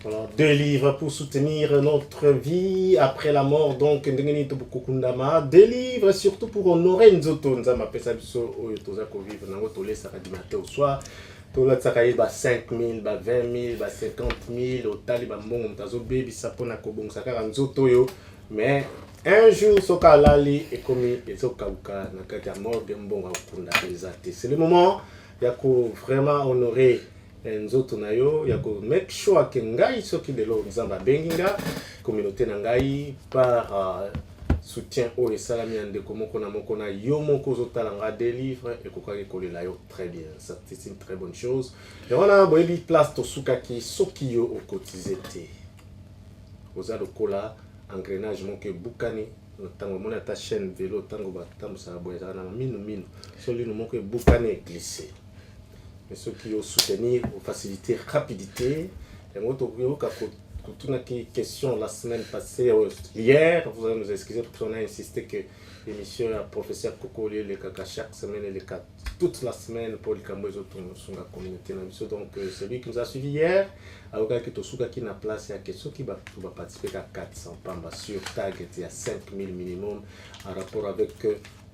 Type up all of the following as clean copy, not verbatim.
Voilà, 2 livres pour soutenir notre vie après la mort. Donc, 2 livres surtout pour honorer Nzoto. Nous avons appelé ça vivre dans notre du matin au soir. Tout le monde a 5 000, 20 000, 50 000, au taliban, tazo baby sapona kobong sakara Nzoto yo. Mais un jour, soka lali et commis et soka uka nakati ya mort bien bon akunda ezate. C'est le moment, il y a vraiment honorer Nzoto na yo, ya ko make sure que ngai soki de lo nzamba benginga communauté na ngai par soutien au et salami ande komoko na moko na yo moko zotala nga des livres et kokaki kolela yo très bien, ça c'est une très bonne chose. Et voilà boyebi place to sukaki soki yo au cotisete oza lokola engrenage moke bukani tango mona ta chaîne vélo tango ba tambo sa boyeza na minu soli no moko bukani glissé. Mais ceux qui ont soutenu, ont facilité rapidité. Et moi, toute une question la semaine passée, hier, vous allez nous excuser parce qu'on a insisté que l'émission à professeur Coco les caca chaque semaine et les cas toute la semaine pour les Cambodges sur la communauté. Donc celui qui nous a suivi hier, a qui n'a place, il y a question qui va participer à 400 pamba sur target, il y a 5000 minimum en rapport avec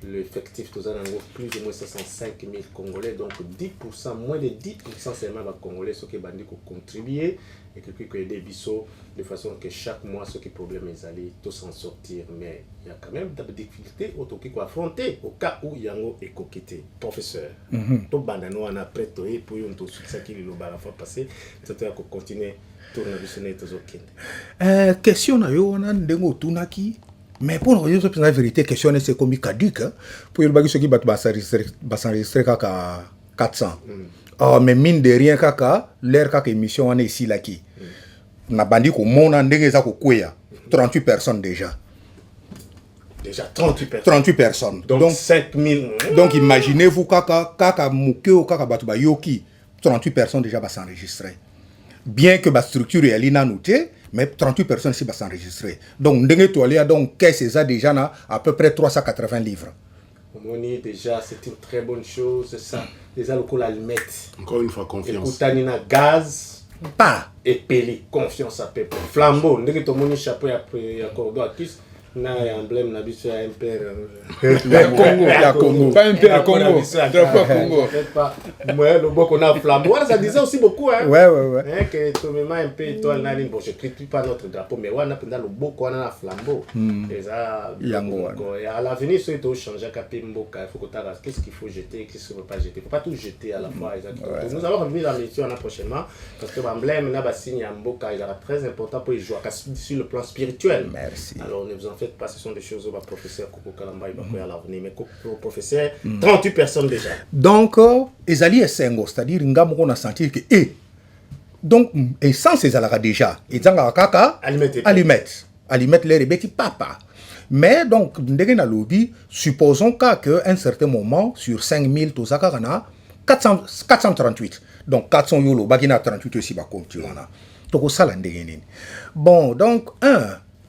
l'effectif tous en plus ou moins 65 000 Congolais, donc 10%, moins de 10% seulement les Congolais, ceux qui ont contribué et qui ont aidé Bissot de façon que chaque mois, ceux qui ont problème, ils allaient tous s'en sortir. Mais il y a quand même des difficultés autour qui faut affronter au cas où il y a un éco-quitté. Professeur, tout bandano en après pour un tout ça qui est la fois passée, c'est à continuer tourner visionner tous aucun. Question na yo on a ndengo tunaki. Mais pour nous dire la vérité, question c'est comme caduc. Pour le bagage qui va s'enregistrer kaka 400. Mais mine de rien kaka, l'air kaka émission on est ici là qui. Na bandi ko mona ndenge za ko kwea. 38 personnes déjà. Déjà 38 personnes. 38 personnes. Donc 5000. Donc imaginez-vous kaka mukeo kaka batu ba yoki. 38 personnes déjà va s'enregistrer. Bien que la structure est alina notée, mais 38 personnes ici vont s'enregistrer. Donc, donc qu'est-ce déjà à peu près 380 livres. Moni, déjà, c'est une très bonne chose, c'est ça. Déjà, le coup, l'allumette. Encore une fois, confiance. Écoutanina gaz. Pas. Et peli, confiance à peu près. Flambeau, nous avons mon chapeau après, à kiss. Na emblème na biso ya MPR ya Congo pas MPR à Congo drapeau Congo moi le boko na flambeau ça disait aussi beaucoup hein ouais que tout même un peu étoile na ligne bon je critique pas notre drapeau mais wana penda le boko na flambeau et ça yango et à l'avenir ça doit changer capimbo il faut que tu regardes qu'est-ce qu'il faut jeter qu'est-ce qu'il faut pas jeter faut pas tout jeter à la fois nous allons revenir dans l'émission prochainement parce que l'emblème na ba signe ya mboka il est très important pour jouer sur le plan spirituel. Merci. Alors ne vous en faites pas, ce sont des choses où le professeur Coco Kalamba il va à l'avenir mais le professeur 38 personnes déjà. Donc ezali esengo, c'est-à-dire ngam on a senti que donc et sans ces alara déjà et zanga kaka allumette les rebeti papa. Mais donc ndenge na lobby supposons qu'à un certain moment sur 5000 to zakana 438. Donc 400 yolo bagina 38 aussi ba continuer na. To sala ndenge nini. Bon donc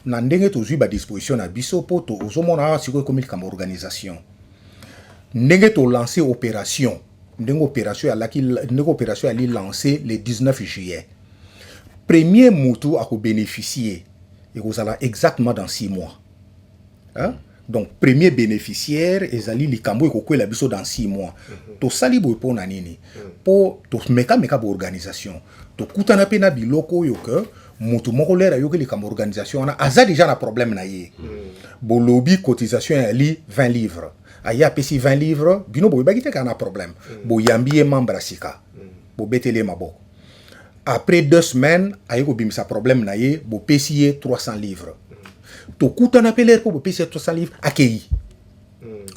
na ndenge tozwi ba disposition na biso po to ozomona siko comme comme organisation ndenge to lancer opération ndenge opération ali lancer le 19 juillet premier mutu a ko bénéficier et vous allez exactement dans 6 mois hein? Donc premier bénéficiaire ezali likambo ko la biso dans 6 mois to sali boy po na nini po to meka bo organisation to kutana pe na biloko yo que mutu moko lera yo que likambo organisation na aza déjà na problème na ye bo lobby cotisation ali 20 livres aya pesi 20 livres bino boy bagite kana problème bo yambié membre sika bo betele maboko après 2 semaines ayeko bimisa problème na ye bo pesi 300 livres to kutana peler po pesi 300 livres akei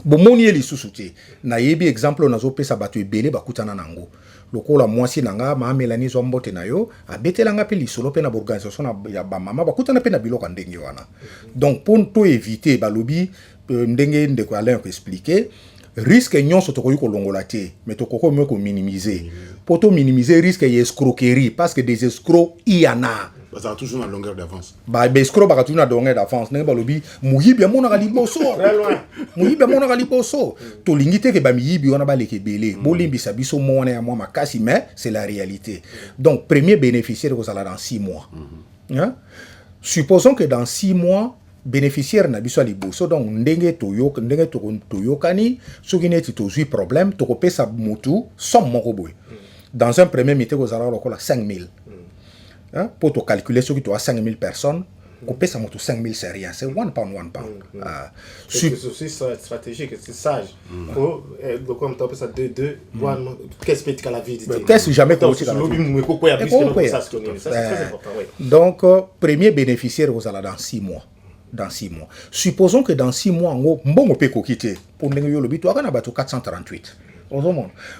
bo moni eli susuti na yebi exemple nazo pesa batu ebele bakutana nango lokola mwasi nanga ma Melanie zo mbote na yo abetelanga pe lisolo pe na organisation ya ba mama bakutana pe na biloko ndenge wana. Donc pour to éviter balobi ndenge ndeko Alain ko expliquer risque nyonso to ko longola te mais to ko minimiser pour to minimiser risque ya escroquerie parce que des escrocs il y en a Parce que toujours en longueur d'avance. Bah escroc ba toujours na longueur d'avance ne ba lobi muyibi amona ka liboso Très loin. muyibi amona ka liboso to lingite ke ba miyibi wana ba leke belé bolimbi sabiso mona ya moi makasi mais c'est la réalité. Donc premier bénéficiaire ko sala dans 6 mois. Hein? Supposons que dans 6 mois bénéficiaire na biso liboso donc ndenge toyokani soki neti tozwi problème to ko pesa mutu somme moko boy. Dans un premier métier ko sala lokola 5000. Hein? Pour te calculer ce que tu as 5000 personnes, couper ça monte 5000 c'est rien, c'est one pound. C'est aussi stratégique, c'est sage. Donc comme tu as ça 2 qu'est-ce que tu as la vie qu'est-ce jamais tu as donc premier bénéficiaire vous allez dans 6 mois. Dans 6 mois. Supposons que dans 6 mois on peut quitter pour le but tu as 438.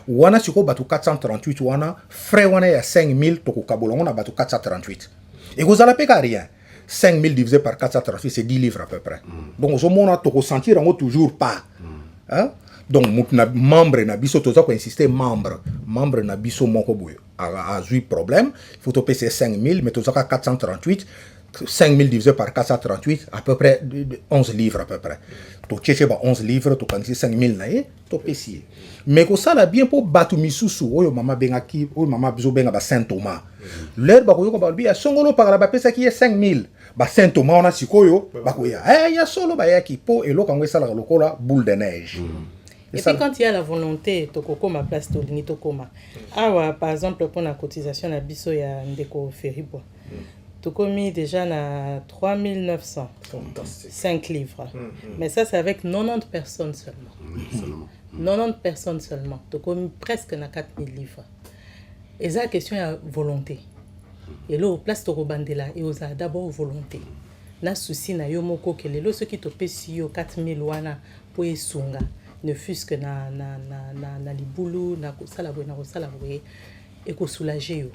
Wana siko batu 438 wana frais wana ya 5000 toko kabolongo na batu 438 et vous allez payer rien 5000 divisé par 438 c'est 10 livres à peu près donc au moins toko sentir en toujours pas hein donc membre na biso toza ko insister membre na biso moko boyo a eu problème il faut to payer 5000 mais toza 438 5000 divisé par 438, à peu près 11 livres à peu près. Tu cherches 11 livres, tu as 5000 naïe, tu payes. Mais que ça là bien pour battre misusu, oyo mama bengaki, oyo mama biso benga Saint Thomas. L'air ba koyo ba bia songolo par la pesa qui est 5000. Ba Saint Thomas on a sikoyo, ba koya. Ya solo ba yaki po et l'eau quand ça la lokola boule de neige. Et puis quand il y a la volonté, tokoko ma place to ni tokoma. Ah par exemple pour la cotisation na biso ya ndeko Feribois. Tokomi déjà na 3900. 5 livres. Mais ça c'est avec 90 personnes seulement. 90 personnes seulement. Tokomi presque na 4000 livres. Et ça question ya volonté. Et là au place to robandela et aux d'abord volonté. Na souci na yo moko que les ceux qui topé si yo 4000 wana pour esunga. Ne fût-ce que na libulu na kosala boye et ko soulager yo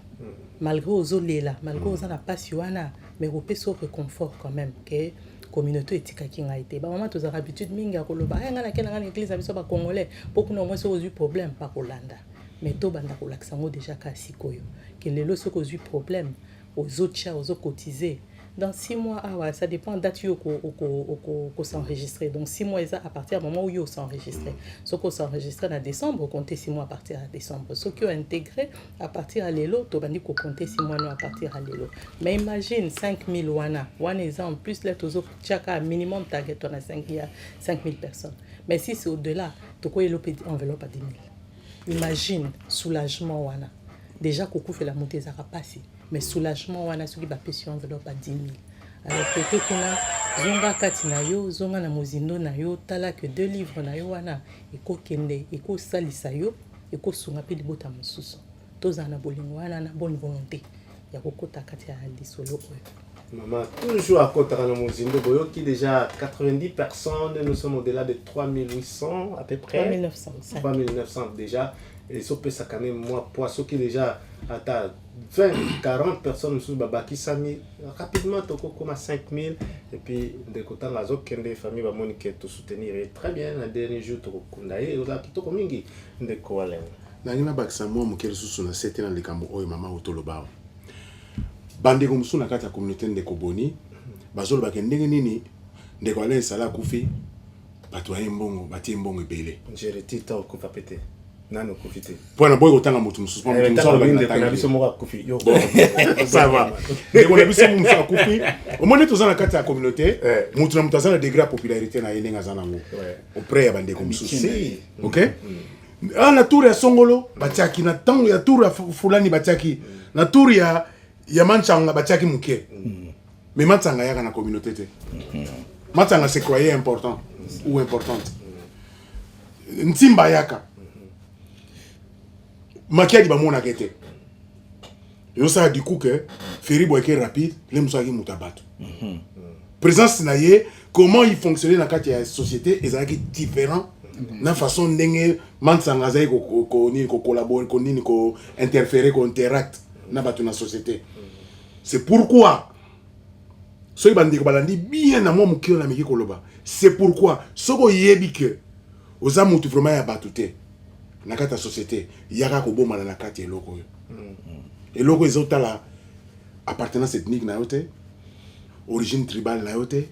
malgré aux olela malgré aux na passe wana mais au peso réconfort quand même que communauté etika kinga été ba maman tous habitude minga ko loba nga na kena église biso ba congolais beaucoup no moins so eu problème pas kolanda mais to banda ko laksango déjà ka sikoyo que les lo so ko eu problème aux autres cha aux cotiser dans 6 mois ah ouais, ça dépend date yo ko s'enregistrer donc 6 mois à partir du moment où yo s'enregistrer ce qu'on s'enregistrer en décembre compter 6 mois à partir de décembre ce qui ont intégré à partir à l'élo to bandi ko compter 6 mois à partir à l'élo mais imagine 5000 wana en plus là tozo chaka minimum target on a 5000 personnes mais si c'est au-delà to ko enveloppe à 10 000 imagine soulagement wana déjà koko fait la montée ça passer mais soulagement wana soki ba pression enveloppe à 10 000 alors peut-être qu'on a zonga kati na yo zonga na mozindo na yo tala que 2 livres na yo wana eko kende eko salisa yo eko sunga pe libota mosusu toza na bolingo wana na bonne volonté ya kokota kati ya lisolo oyo maman toujours à côté na mozindo boyo qui déjà 90 personnes nous sommes au-delà de 3800 à peu près 3900 déjà et ça peut ça quand même moi poisson qui déjà à 20-40 personnes sous babaki sami rapidement toko comme 5000 et puis de côté la zone des familles va moniquer tout soutenir et très bien le dernier jour toko kundaye oza kitoko mingi ndeko wale na ngina bakisa mo mukeli susu na sete na likambo oyo mama otoloba bande ko musuna kati ya communauté ndeko boni bazolo bakendenge nini ndeko wale sala kufi bato ya mbongo bati mbongo ebele ngere tita okufa pete nano kufite pona boy otanga mutu mususu pona mutu mususu bana biso moko kufi yo ça va ndeko na biso musu akufi omone tozana kati ya communauté mutu na mutu azana degré popularité na yene ngazana ngo auprès ya bande ko mususu OK na tour ya Songolo batiaki na tango ya tour ya fulani batiaki na tour ya Manchanga batiaki muke mais Manchanga yaka na communauté te Manchanga c'est croyé important ou importante Ntimba yaka Makiadi ba mona kete. Yo ça du coup que Feribois est rapide, les musaki mutabatu. Présence naie, comment il fonctionnait dans la société, ils sont différents. Na façon ndenge mansanga zai ko collaborer ko nini ko interférer ko interact na batu na société. C'est pourquoi soy bandi ko balandi bien na mo mukio na miki koloba. C'est pourquoi soko yebi que oza mutu vraiment ya batute. Na kati ya société yaka ko bomala na kati eloko yo eloko ezotala appartenance ethnique na yo te origine tribale na yo te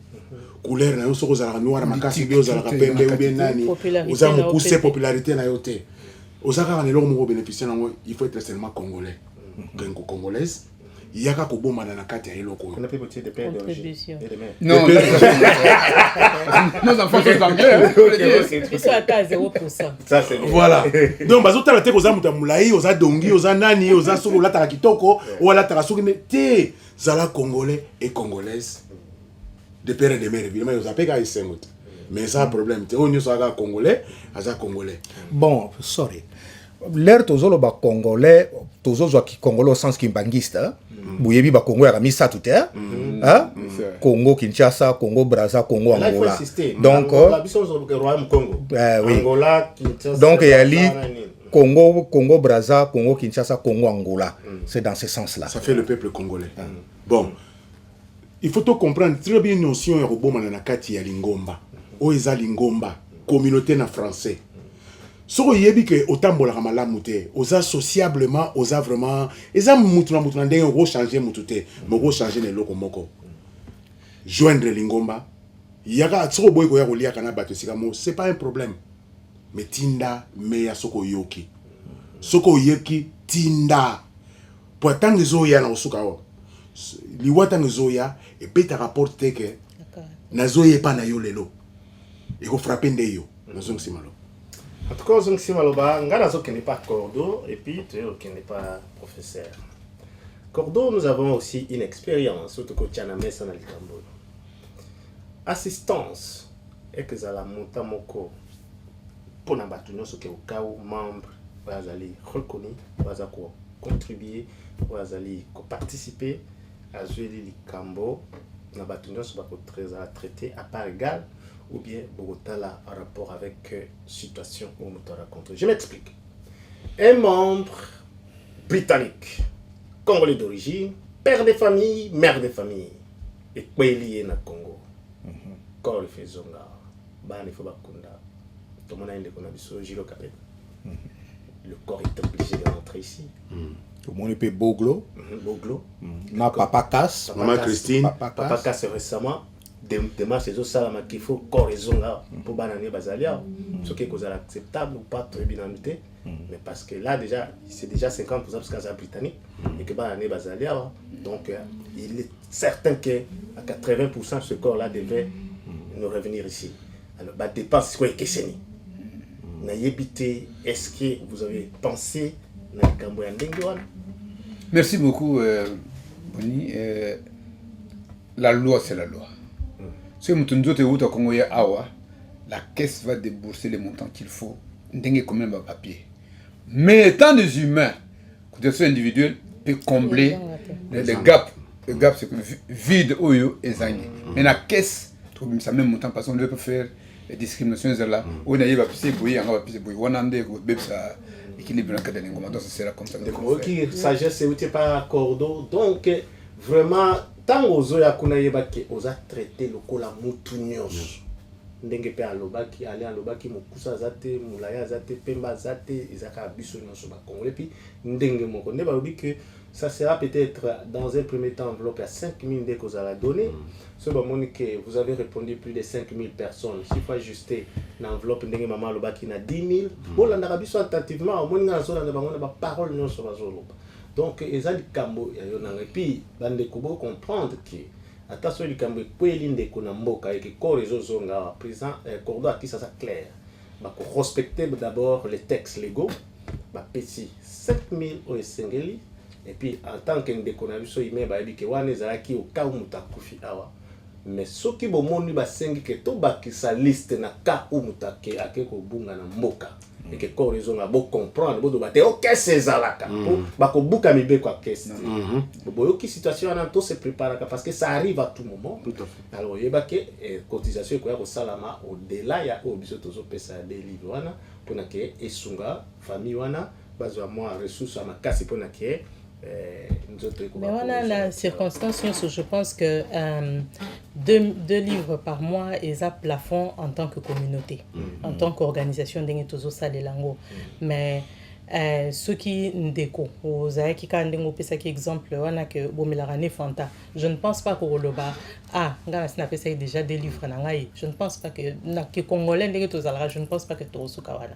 couleur na yo soki ozalaka noir makasi mpe ozalaka pembe ou bien nani oza mokuse popularité na yo te oza kaka na eloko moko bénéficie nango il faut être seulement congolais kengo congolaise yaka kobomana na kati ya eloko oyo non nos enfants sont anglais biso ata 0%. voilà donc bazotala te koza moto ya molai oza dongi oza nani oza soki olataka kitoko o alataka soki te zala congolais et congolaise de père et de mère évidemment oza mpe kaka esengo te mais ça problème te oyo nyonso aka congolais aza congolais bon sorry l'air tozoloba congolais tozozwa congolais au sens kimbangiste boyebi bakongo ya misato te Congo Kinshasa Congo Brazza Congo Angola donc Angola Kinshasa donc il y a Congo Brazza Congo Kinshasa Congo Angola c'est dans ce sens là ça fait le peuple congolais bon il faut tout comprendre très bien notion ya kobomana na kati ya lingomba oyo eza lingomba communauté na français soko yebi ke otambolaka malamu te oza sociablement oza vraiment eza mutu na ndenge oko changer mutu te moko changer na eloko moko joindre lingomba yaka soko boy ko ya kolia na bato sika mo c'est pas un problème mais tinda meya soko yoki soko yeki tinda po tangi zoya na osuka o liwata nzoya et peta rapport te ke na zoya pa na yo lelo e ko frapper ndeyo na zongi simalo. En tout cas, je Maloba, Nganazo qui n'est pas Cordo, et puis tu qui n'est pas professeur. Cordo, nous avons aussi une expérience, surtout que tu as mis ça dans le Cambo. Assistance, et que ça la monte moko pour nous battre ce qui est au cas où membre va aller reconnaître, va contribuer, va aller participer à jouer le Cambo, nous battre ce qui est traité à part égale. Ou bien Bogota là en rapport avec situation où on t'a raconté. Je m'explique. Un membre britannique, congolais d'origine, père de famille, mère de famille, et quoi lié na Congo. Quand le fait zonga, bah il faut bakunda. Tout le monde a une déconnaissance Gilo Capet. Le corps est obligé de rentrer ici. Tout le monde peut Boglo. Boglo. Ma papa Casse. Maman Christine. Papa Casse récemment. Démarche des salama qu'il faut correspondre pour bananer basalia ce qui est acceptable ou pas très bien noté mais parce que là déjà c'est déjà 50% parce que c'est britannique et que bananer basalia donc il est certain que à 80% ce corps là devait nous revenir ici alors bah dépense quoi que c'est na yebité est-ce que vous avez pensé na kambo ya ndengwana? Merci beaucoup Boni la loi c'est la loi. Si la caisse va débourser les montants qu'il faut, combien de papier. Mais étant des humains, cotisation individuelle peut combler les gaps. Le gap, c'est que vide oyo et zani. Mais la caisse, ça même montant parce qu'on peut faire les discriminations là. On a eu papier boy, on a papier boy. On a des ça équilibre dans le cadre de l'ingoma. Donc c'est là comme ça. Ok, sagesse c'est pas cordo. Donc vraiment. Tant aux oya kuna yebaki oza traité lokola mutu nyonso ndenge pe alobaki ali alobaki mokusa zate mulaya zate pemba zate ezaka biso nyonso ba congolais puis ndenge moko ndeba lobi que ça sera peut-être dans un premier temps enveloppe à 5000 dès que vous allez donner ce ba monique vous avez répondu plus de 5000 personnes s'il faut ajuster l'enveloppe ndenge maman alobaki na 10000 bon la biso attentivement moni na zo na bango na ba parole nyonso bazoloba. Donc, ils ont dit et puis, ils ont comprendre que, attention, ils ont dit que les gens président, Cordo qui ça clair. Ils respecter d'abord les textes légaux, ils 5000 au Sengeli, et puis en tant que déconnaissance, ils ont dit que les au cas où ils ont mais ceux qui ont dit que les liste na cas où ils ont mboka. Et que quand ils ont beau comprendre, beau débattre, ok c'est zalaka, bako buka mibe kwa kesi. Boyo ki situation en tout se prépare parce que ça arrive à tout moment. Tout à fait. Alors il y a que cotisation ko ya ko salama au delà ya ko biso tozo pesa des livres wana pour na ke esunga famille wana bazwa moi ressources à makasi pour na ke mais voilà la circonstance, je pense que 2 livres par mois est à plafond en tant que communauté, en tant qu'organisation d'Engue Tozo Salelango. Mais ceux qui ndeko ozaya ki ka ndengo pesa ki exemple wana que bomelaka ne fanta je ne pense pas que Roloba ngana sina pesa déjà des livres na ngai je ne pense pas que na ke congolais ndenge tozalaka je ne pense pas que tosuka wana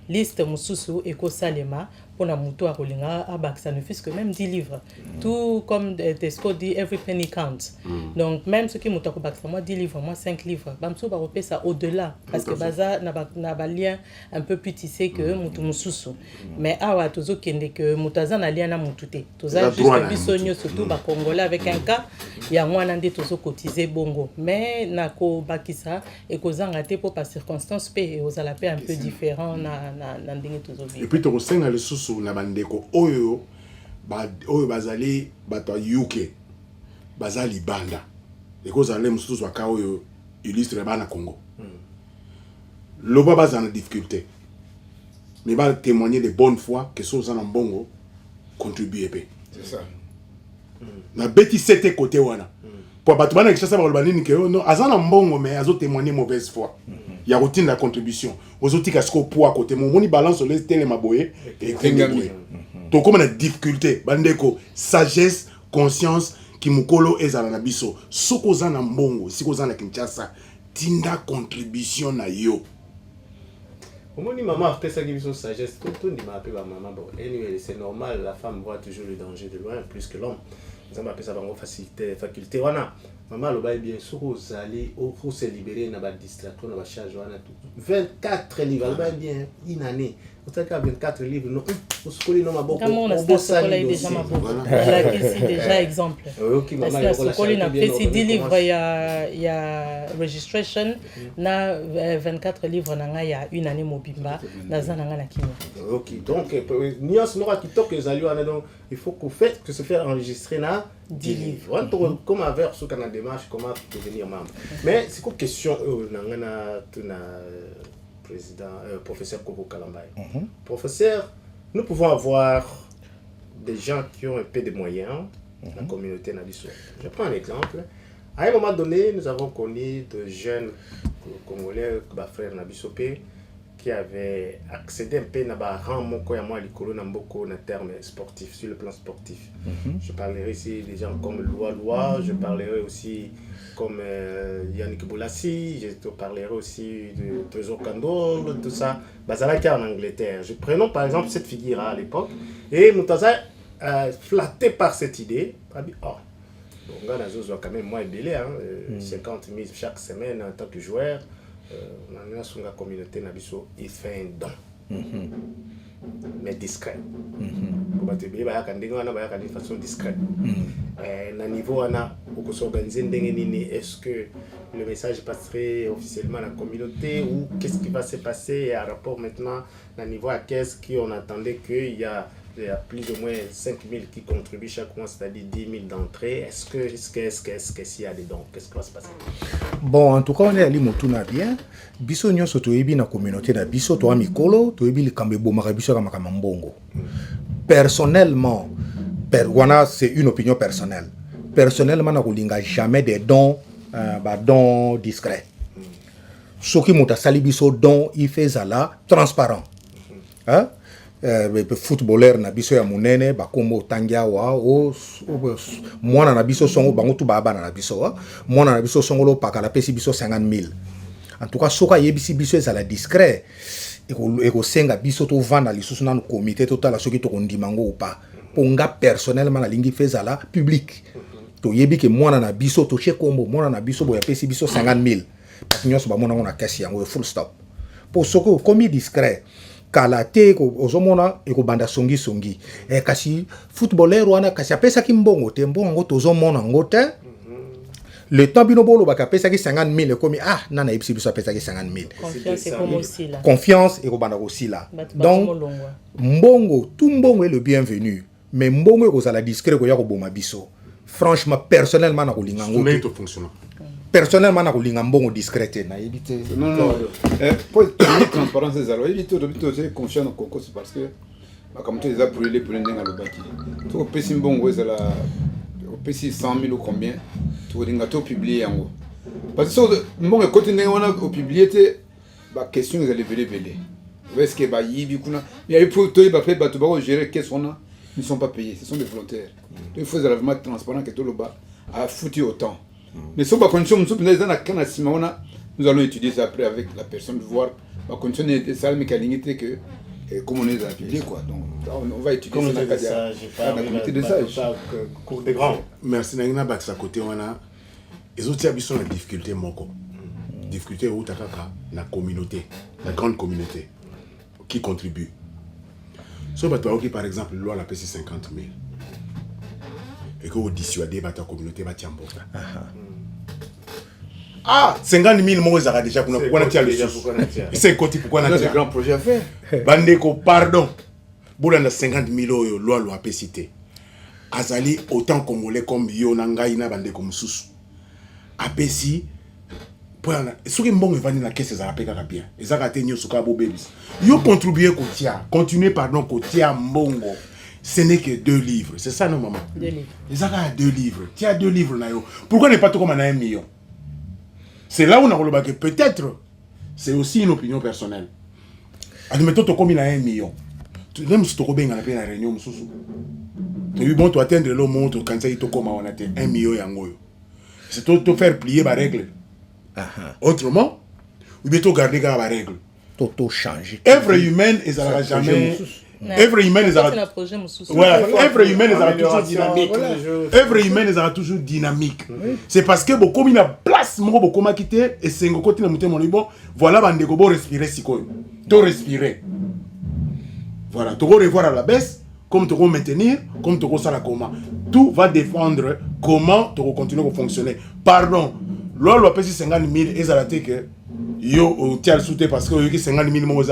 liste mususu eko salema pona muto akolinga abakisa ne fût-ce que même 10 livres tout comme Tesco dit every penny counts donc même ceux qui muto akobakisa moi 10 livres moi 5 livres bamso ba repesa au-delà parce que baza na ba lien un peu plus tissé que mutu mususu mais awa tozo kende que mutaza na lien na mutu te toza juste bisonyo surtout ba congolais avec un cas ya mwana nde tozo cotiser bongo mais na ko bakisa et kozanga te pour par circonstance pe ozala pe un peu différent na ndenge tozo vivre et puis to senga le susu na bandeko oyo bazali bato UK bazali banda et kozala mususu aka oyo illustre bana Congo loba bazana difficulté mais va témoigner de bonne foi que ceux en bongo contribuent peu. C'est ça. Na beti c'était côté wana. Pour batubana que ça va le que non azana mbongo mais azo témoigner mauvaise foi. Il y a routine la contribution. Aux autres qui sont poids côté mon moni balance sur les télé maboye et kengami. Donc comme on a difficulté bandeko sagesse conscience qui mukolo ezala na biso. Soko zana mbongo siko zana Kinshasa tinda contribution na yo. Omoni maman fait ça qui sont sagesse tout dit m'a appelé maman bon anyway c'est normal la femme voit toujours le danger de loin plus que l'homme ça m'a appelé ça bango faculté wana maman le bail bien sûr aux aller au faut se libérer na ba distraction na ba charge wana tout 24 livres le bail bien une année on t'a 24 livres non au scolaire non ma beaucoup on bossa déjà ma beaucoup là ici déjà exemple OK maman la scolaire na fait 10 livres il y a registration na 24 livres na nga ya une année mobimba na zana nga na Kenya. OK donc nuance mora qui toque les alliés donc il faut qu'on fait que se faire enregistrer na 10 livres comme avec ce qu'on a démarche comment devenir membre mais c'est quoi question na président, professeur Kobo Kalambay. Professeur, nous pouvons avoir des gens qui ont un peu de moyens, la communauté Nabiso. Je prends un exemple. À un moment donné, nous avons connu de jeunes Congolais, frères Nabisopé, qui avaient accédé un peu à rang moko ya moi likolo na mboko na terme sportif sur le plan sportif. Je parlerai ici des gens comme Loa, je parlerai aussi comme Yannick Boulassi, je te parlerai aussi de Trésor Kandol, tout ça. Bazalaki en Angleterre. Prenons par exemple cette figure à l'époque et Moutaza flatté par cette idée, a dit oh, on a quand même moins belé 50 000 chaque semaine en tant que joueur. On a sur la communauté Nabiso, il fait un don. Mais discret. Pour te dire, de façon discrète. À niveau, on peut s'organiser. Est-ce que le message passerait officiellement à la communauté ou qu'est-ce qui va se passer à rapport maintenant à niveau à qu'est-ce qu'on attendait qu'il y a plus ou moins 5 000 qui contribuent chaque mois, c'est-à-dire 10 000 d'entrée. Est-ce que s'il y a des dons, qu'est-ce qui va se passer? Bon, en tout cas, on est allé motuna bien. Biso nyonso toyebi na communauté na biso to amikolo, toyebi likambe bomaka biso kama mbongo. Personnellement, wana c'est une opinion personnelle. Personnellement, na kolinga jamais des dons dons discrets. Soki mota sali biso don il fait zala transparent. Hein? Footballeur na biso ya munene bakombo tangia wa o mwana na biso songo bango tu baba na biso mwana na biso songo lo pakala pesi biso 50 000 en tout cas soka yebisi biso ezala discret eko senga biso to vanda lisusu na comité total soki to kondimango ou pas ponga personnellement na lingi fezala public to yebi ke mwana na biso to chekombo mwana na biso boya pesi biso 50 000 parce nyonso ba mona ngona kasi yango full stop pour soko komi discret kalate ozomona ekobanda songi kasi footballeur wana kasi apesa ki mbongo te mbongo tozomona ngote le temps bino bolo baka pesa ki 50 000 ekomi nana ebisi biso apesa ki 50 000 confiance est comme aussi là confiance ekobanda aussi là donc mbongo tout mbongo est le bienvenu mais mbongo ekozala discret ko ya ko boma biso franchement personnellement na kolinga ngote personnellement na kolinga mbongo discret na éviter non pour transparence des alors éviter de c'est conscient au concours c'est parce que comme tu les as brûlés pour ndenga lo baki to pesi mbongo ezala pesi 100 000 ou combien to linga to publier yango parce que mbongo côté ndenga wana au publier te ba question ils allaient veler Est-ce que il y a eu pour tout le gérer qu'est-ce qu'on a, ils ne sont pas payés, ce sont des volontaires. Il faut vraiment être transparent que tout le bas a foutu autant. Mais si on va condition, nous allons étudier ça après avec la personne, voir la condition de ça, mais que comme on est affiliés, quoi. Donc, on va étudier ça dans la comité des sages. Cours des grands. Merci, Nagina Bax à côté, on a. Les autres habitués ont la difficulté, moko. Difficulté où tu as la communauté, la grande communauté qui contribue. Si on va par exemple, loi la PC 50 000 et que vous dissuadez ta communauté, va tiens bon. Ah, 50 000 mots, ça a déjà pour pourquoi on a le sous. C'est côté pourquoi on a un grand projet à faire. Bandeko, pardon. Boulana 50 000 euros, loi cité. Azali, autant congolais comme Yonanga, Ina Bandeko Moussous. Apesi, ce qui est bon, il na caisse, ça va payer bien. Et ça va tenir sur Cabo Babies. Yo contribuer Kotia, continuez pardon, Kotia Mbongo. Ce n'est que 2 livres. C'est ça, non, maman? 2 livres. Et ça va 2 livres. Tu as 2 livres, Nayo. Pourquoi n'est pas tout comme on a 1 million? C'est là où on a relevé que peut-être, c'est aussi une opinion personnelle. Admettons, tu as combien 1 million. Même si tu as bien la réunion, tu as bon, tu atteindre le monde quand tu as on a 1 million. C'est te faire plier ma règle. Autrement, ou bien tu garder la règle. Toto changer. Œuvre humaine, ils n'auront jamais. Œuvre humaine, ils auront. Voilà, œuvre humaine, ils auront toujours dynamique. Œuvre humaine, ils auront toujours dynamique. C'est parce que beaucoup de place, beaucoup de quitter et c'est un côté de mon bon. Voilà, bande de respirer si quoi. Tu respirer. Voilà, tu vas revoir à la baisse, comme tu vas maintenir, comme tu vas faire la comment. Tout va défendre comment tu vas continuer à fonctionner. Pardon, loi loi pèse 50 000 et ça a été que yo tiens le soutien parce que yo 50 000 mots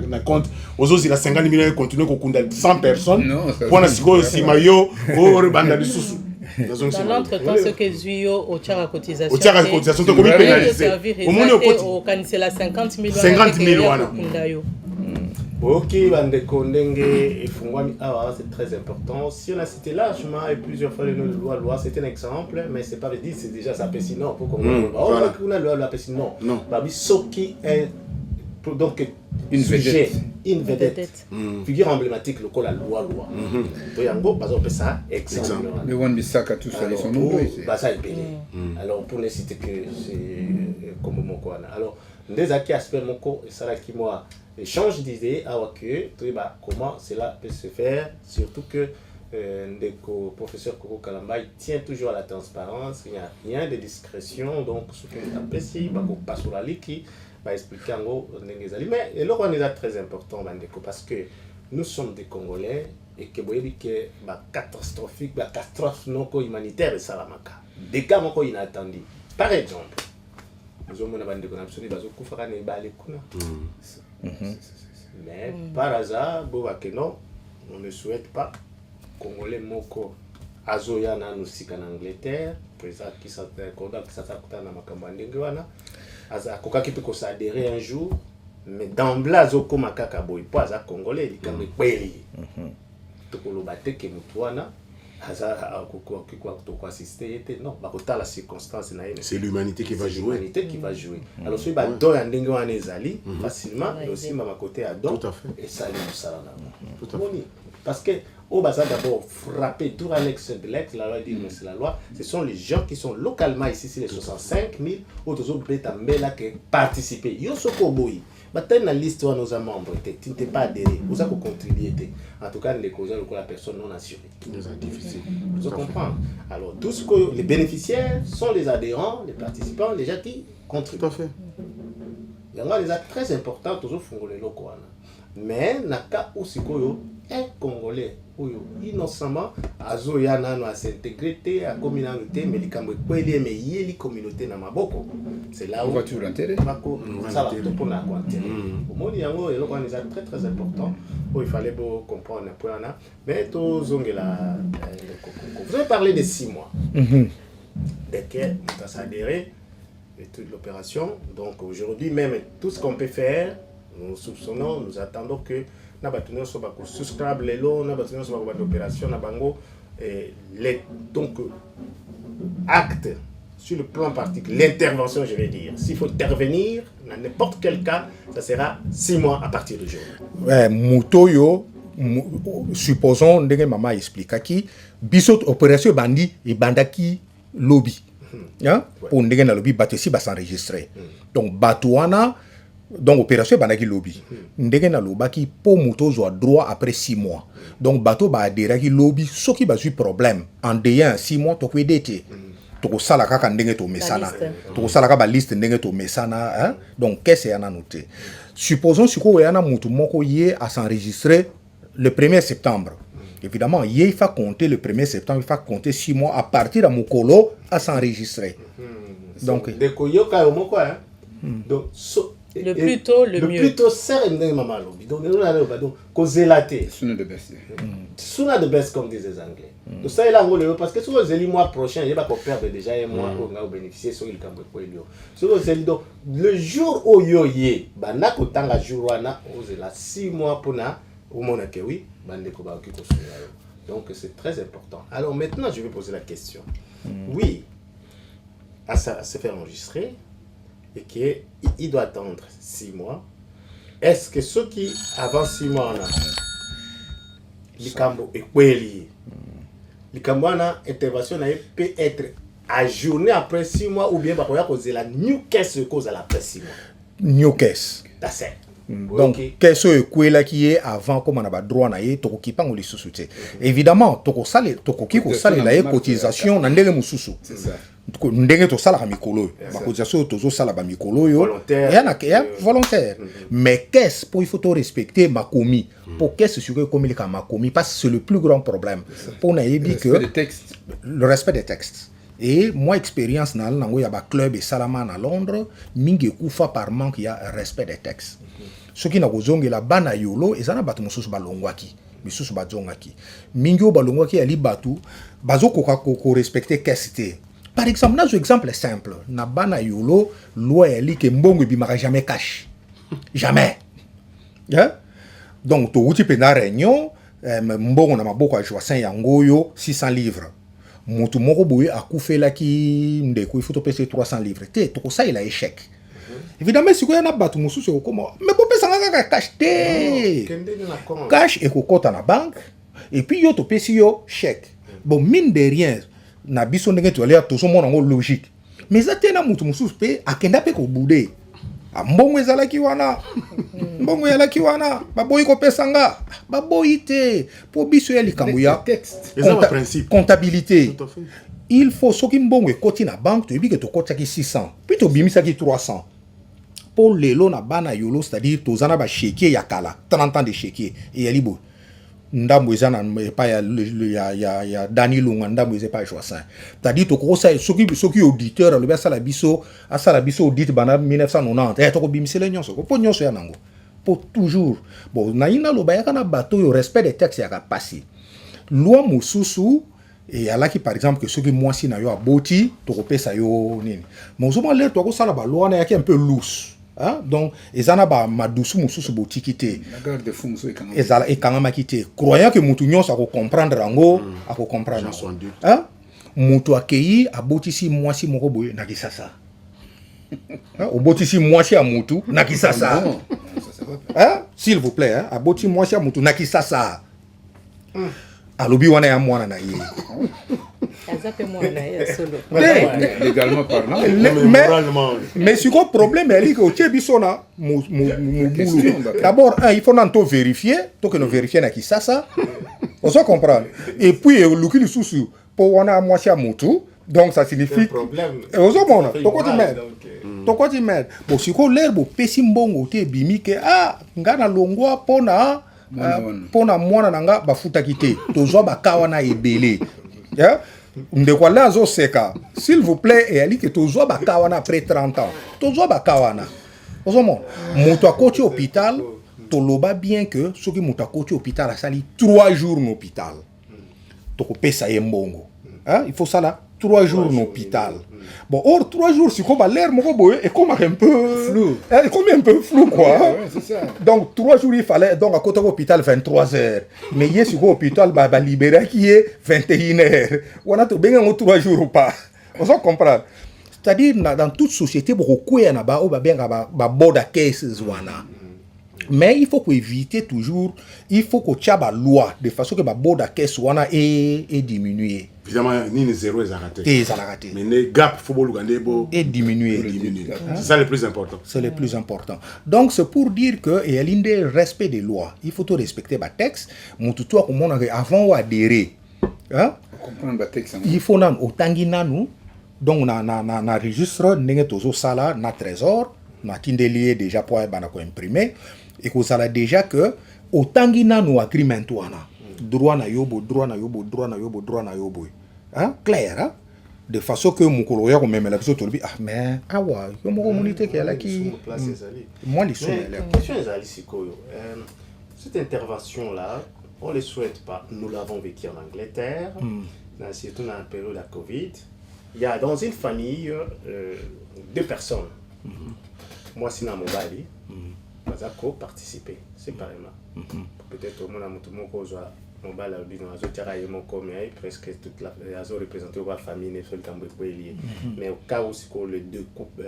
na compte aux autres il a 50 000 continuer à compter 100 personnes pour na siko si mayo au banda de sous. Dans l'entretemps, ce que Zuyo au tiers à cotisation. Au tiers à cotisation, tu as pénalisé. Au moins, au c'est la 50 000 euros. 50 000 euros. Ok, Bandeko Ndenge et Fungwami Awa, c'est très important. Si on a cité largement et plusieurs fois le nom de loi, c'est un exemple, mais c'est pas dit, c'est déjà ça peut sinon pour qu'on on a loi sinon. Non. Babi Soki est donc une sujet, une vedette, figure emblématique le la loi. Toyango, par exemple ça exemple. Le Wan Bissaka tout ça ils sont nombreux. Ça est belé. Alors pour ne citer que c'est comme mon quoi. Alors des acquis aspect mon co et ça là qui moi échange d'idées comment cela peut se faire, surtout que le professeur Koko Kalamba tient toujours à la transparence, il n'y a rien de discrétion, donc ce que nous apprécions, pas sur la ligne qui va expliquer en gros mais et là on est très important parce que nous sommes des Congolais et que vous voyez que catastrophique, catastrophe non humanitaire et salamaka, des cas inattendus. Par exemple, nous avons mais par hasard, on ne souhaite pas Congolais moko azoya na nusika na Angleterre, président qui s'attend na makambo ndenge wana aza kokaki pe ko s'adhérer un jour, mais d'emblée azoko makaka boy po aza Congolais likambo kweli. Tokoloba te ke mutu wana non, la circonstance c'est l'humanité qui va jouer. Alors si badon ndenge wana ezali facilement et aussi ma côté à don et ça les salana. Parce que au bazar d'abord frapper tout Alex Black, la loi dit mais c'est la loi, ce sont les gens qui sont localement ici, c'est les 65 000 autres betambela qui participer. Yo soko boy. Maintenant, la liste de nos membres, tu n'es pas adhéré, vous avez contribué. En tout cas, les causes de la personne non assurée. C'est difficile. Vous comprenez? Alors, tout ce que les bénéficiaires sont les adhérents, les participants, les gens qui contribuent. Tout à fait. Il y a des actes très importants, toujours Congolais locaux. Mais, dans le cas où c'est un Congolais, innocemment, à s'intégrer à la communauté, mais la communauté n'a pas c'est là où voiture intérêt. Ça va tout pour la quantité. Au monde, il y a un très très important où il fallait comprendre un point. Mais tout vous avez parlé de 6 mois. Dès qu'on a s'adhéré et toute l'opération. Donc aujourd'hui, même tout ce qu'on peut faire, nous soupçonnons, nous attendons que na batuno so ba ko subscribe lelo na batuno so ba opération na bango les donc acte sur le plan particulier, l'intervention je vais dire, s'il faut intervenir dans n'importe quel cas, ça sera 6 mois à partir du jour. Mutoyo, supposons, ndenge maman expliquaki, bisot opération bandi et bandaki lobby. Pour ndenge na lobby, batesi va s'enregistrer. Donc, batouana, donc opération bandaki lobby. Ndenge na lobaki, pour muto zo droit après 6 mois. Donc, bateau ba adhéraki lobby, ce qui va eu problème. En déant 6 mois, tu peux d'été. Toko sala kaka ndenge to mesana toko sala kaka ba liste ndenge to mesana hein? Donc qu'est-ce yana noté supposons siko yana mutu moko yé à s'enregistrer le 1er septembre évidemment il faut compter le 1er septembre il faut compter 6 mois à partir de mokolo à s'enregistrer donc de koyoka moko hein donc le plus tôt le mieux. Le plus tôt c'est ndenge mama lobi donc kozelaté sooner the best sooner the best comme disent les anglais. Donc ça est là parce que sur le mois prochain il va pas perdre déjà un mois on va bénéficier sur le campo pour lui sur le jour où yoyé bana ko tanga jour wana ozela 6 mois pour na au mona que oui bande ko ba ki ko donc c'est très important. Alors maintenant je vais poser la question. Oui à se faire enregistrer et qu'il doit attendre 6 mois. Est-ce que ceux qui avant 6 mois là likambo ekweli likambo na intervention peut être ajourné après 6 mois ou bien bakoya kozela new case cause à la après 6 mois new case that's it. Donc qu'est-ce que qui est avant comme on a droit na ye toko kipango li susute évidemment toko ki ko sale la cotisation na ndenge mususu c'est ça ndenge to sala mikolo ba cotisation tozo sala ba mikolo yo ya volontaire mais qu'est-ce pour il faut to respecter makomi pour qu'est-ce sur que comme il ka makomi parce que c'est le plus grand problème pour na yebi que le respect des textes. Et moi expérience na nango ya ba club et Salaman à Londres mingi kufa par manque ya respect des textes. Ce qui na kozonge la bana yolo ezana batu mususu balongwaki misusu bazongaki mingi o balongwaki ali batu bazo ko respecter qu'est-ce. Par exemple, na un exemple simple na bana yolo loi ali ke mbongo bimaka jamais cash jamais hein? Donc to uti pena réunion mbongo na maboko ya Joacin yangoyo 600 livres mutu moko boye akufelaki ndeko il faut to payer 300 livres te to ça il a échec. Évidemment si koya na batu mususu ko comment mais pour pesa ngaka cash te cash et ko kota na banque et puis yo to pesi yo chèque bon mine de rien na biso ndenge to aller to so mona ngo logique mais ça te na mutu mususu pe akenda pe ko bude mbongo ezalaki wana mbongo yalaki wana baboyi ko pesanga baboyi te po biso ya likambo ya comptabilité. Il faut ce qui mbongo ekoti na banque to yebi ke to kotaki 600 puis to bimisaki 300 pour lelo na bana yolo c'est-à-dire tozana ba chéquier ya kala 30 ans de chéquier et ya libo ndambo ezana pa ya Dani Lunga ndambo eze pa Joacin c'est-à-dire to ko ça ce qui auditeur le basa la biso audit bana 1990 to ko bimisele nyonso ko po nyonso ya nango pour toujours bon na ina lo ba ya kana bato yo respect des textes ya ka passer loi mususu et alaki par exemple que ceux qui moi si na yo aboti to ko pesa yo nini mais souvent là to ko sala ba loi na yaki un peu loose. Hein? Donc, ils en ont madousu mususu botikité. La garde de fou musu et kangama kité. Croyant que mutunyo ça ko comprendre rango, a ko comprendre. Hein? Mutu akei abotisi mwasi moko boye na kisasa. Hein? Obotisi mwasi a mutu na kisasa. Hein? S'il vous plaît, hein? Aboti mwasi a mutu na kisasa. Alobi wana ya mwana na ye. Légalement parlant. Mais si le problème est que tu bisona d'abord il faut nanto vérifier, to que nous vérifier na qui ça. On se comprend. Et puis le qui sous pour wana moitié mutu. Donc ça signifie problème. On se comprend. To ko ti med. Bon si ko l'air bo pesi mbongo te bimi ke ngana longwa pona pona mwana nanga bafuta kité. Tozwa bakawa na ebele. Yeah? Ndekwala zo seka s'il vous plaît et ali que tozwa bakawana après 30 ans tozwa bakawana ozomo moto akoti hôpital toloba bien que ceux qui moto akoti hôpital a sali 3 jours en hôpital to ko pesa ye mbongo hein il faut ça là 3 jours en hôpital bon or 3 jours si comme l'air moko boye et comme un peu flou comme un peu flou quoi ouais, c'est ça. Donc 3 jours il fallait donc à côté de l'hôpital 23 heures mais hier sur l'hôpital ba libéré qui est 21 heures on a tout bien en 3 jours ou pas on s'en comprend c'est-à-dire dans toute société beaucoup na ba o ba benga ba border cases wana. Mais il faut éviter toujours, il faut que tu aies la loi de façon que la border case wana est diminuée. Évidemment, ni zéro est raté. Mais le gap faut est diminué. C'est ça le plus important. C'est le plus important. Donc c'est pour dire que il y a un respect des lois. Il faut tout respecter le texte. Mututu comme avant d'adhérer. Hein? Il faut nan otangi nanu. Donc na registre ndenge tozo sala na trésor na tindelier déjà pour bana ko imprimer et que ça déjà que otangi nanu agreement wana droit na yobo hein clair hein? De façon que mukolo ya ko memela biso tolbi ah mais awa yo mo communauté qui est là qui moi les sous question ezali sikoyo cette intervention là on les souhaite pas, nous l'avons vécu en Angleterre surtout dans la période de la Covid. Il y a dans une famille 2 personnes. Moi, c'est dans mon bali. J'ai participé séparément. Peut-être au moins, mon bali a presque toute la représenté la famille. Mais au cas où les 2 couples,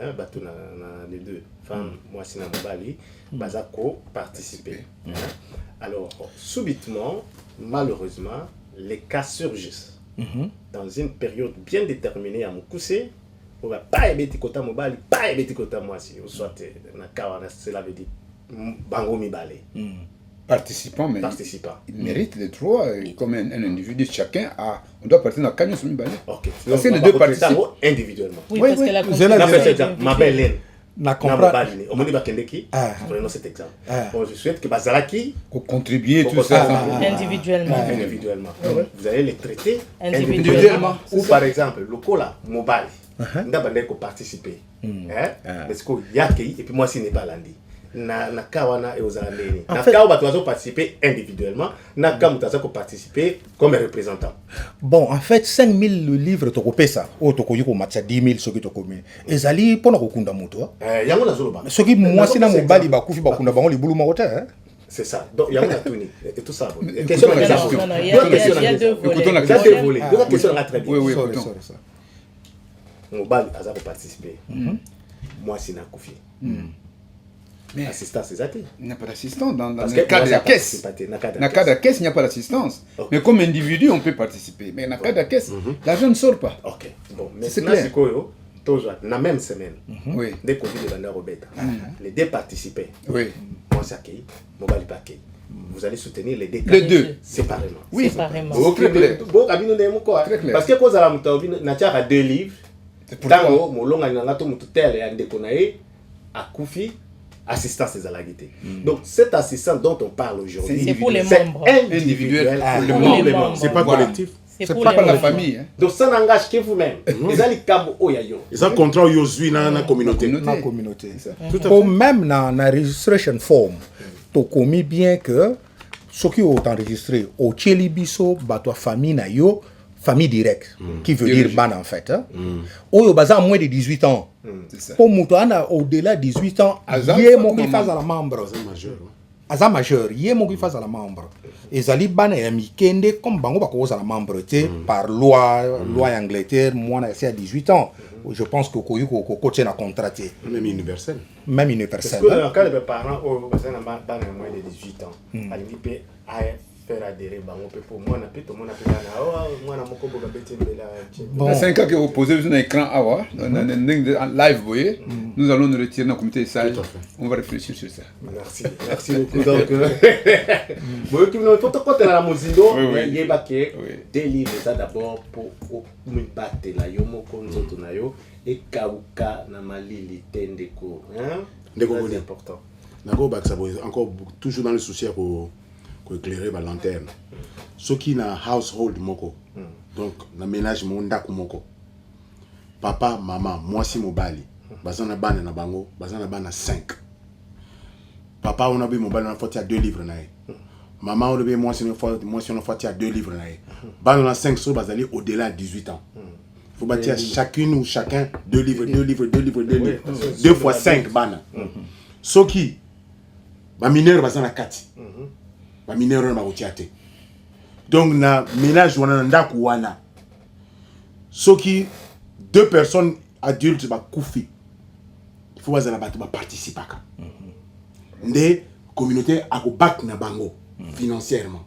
les 2 femmes, moi, c'est dans mon bali, j'ai participé. Alors, subitement, malheureusement, les cas surgissent. Dans une période bien déterminée à Moukousé, on va pas aimer kota mobile, pas aimer kota moi si, soit na kawana, cela veut dire bango mi balé. Participant, mais il mérite les droits comme un individu. Chacun a, on doit partir dans le camion sur mi balé. Ok. Parce que les deux participent individuellement. Oui, parce que la contribution. Ma belle na comprendre. Prenons cet exemple. Bon, je souhaite que Bazalaki contribuer tout ça individuellement. Vous allez les traiter individuellement. Ou par exemple, le cola, mobile, on a participer. Parce qu'il y a qui et puis moi si n'est pas lundi. Na kawana et aux alénis. Na kawa tu vas participer individuellement. Na kawa tu vas participer comme représentant. Bon, en fait, 5000 livres tu coupes ça. Ou tu coupes matcha 10 000 ce qui te commune. Et zali pour na kokunda muto. Yango na zolo ba. Ce qui moi si na mobali ba kufi ba kunda bango libulu makote hein. C'est ça. Donc il y a un atuni et tout ça. Question il y a 2 volets. Deux questions là très bien. Oui, ça. Mobali a participer. Moi si na kufi. Mais assistance, c'est ça. Il n'y a pas d'assistance dans le cadre de la caisse. Dans le cadre de la caisse, il n'y a pas d'assistance. Okay. Mais comme individu, on peut participer. Mais dans le cadre de la caisse, l'argent ne sort pas. Ok. Bon, mais c'est clair. Dans la même semaine, dès qu'on dit de Robert, les 2 participaient. Oui. Moi, c'est accueilli. Mobali pas accueilli. Vous allez soutenir les 2 cas. Les 2. Séparément. Oui. Séparément. Très clair. Très clair. Parce que quand on a 2 livres, tango, molonga nangato mututel et andekonae, à Koufi, assistance des alagité. Donc cette assistance dont on parle aujourd'hui, c'est pour les membres. Individuel. C'est pas collectif. C'est pas la famille. Hein. Donc ça n'engage que vous-même. Les alikabo oyayo. Ils ont contrat yozui dans la communauté. La communauté. Ou même dans la registration form, tu commis bien que ceux qui ont enregistré au Tchelibiso, bato famille na yo, famille directe, qui veut dire ban en fait. Oyo baza moins de 18 ans. Pour Moutouana, au-delà de 18 ans, il y a mon qui fasse à la membre. Aza majeur, il y a mon qui fasse à la membre. Et Zali ban et Mikende, comme Bango Bako à la membre, par loi Angleterre, moi, c'est à 18 ans. Je pense que Koyuko coach a contracté. Même universel. Même universel. Parce que dans le cas des parents, au moins de 18 ans, à l'IP, faire adhérer pour moi bon. 5 ans que vous posez sur un écran live, voyez, nous allons nous retirer dans le comité de salle. On va réfléchir sur ça. Merci beaucoup. Donc, il faut compter la Mozindo, il y a des livres d'abord pour me battre la yomo konzoto na yo et kauka na malili tendeko. C'est important. Encore toujours dans le souci pour éclairer la lanterne. Ceux qui na household moko, donc na ménage mondaku moko. Papa, maman, moi si mobali, bazana bana na bango, bazana bana 5. Papa on a bien mobali na foti à 2 livres na. Maman on a bien moi si on foti à 2 livres na. Bana na 5 so bazali au-delà de 18 ans. Faut bâtir chacune ou chacun 2 livres. 2 fois 5 bana. Ceux qui ba mineur bazana 4. Ba mineur na bautiate. Donc na ménage wana ndaku wana. Ceux qui 2 personnes adulte bakufi il faut bazala bato baparticipaka nde communauté akobaki na bango financièrement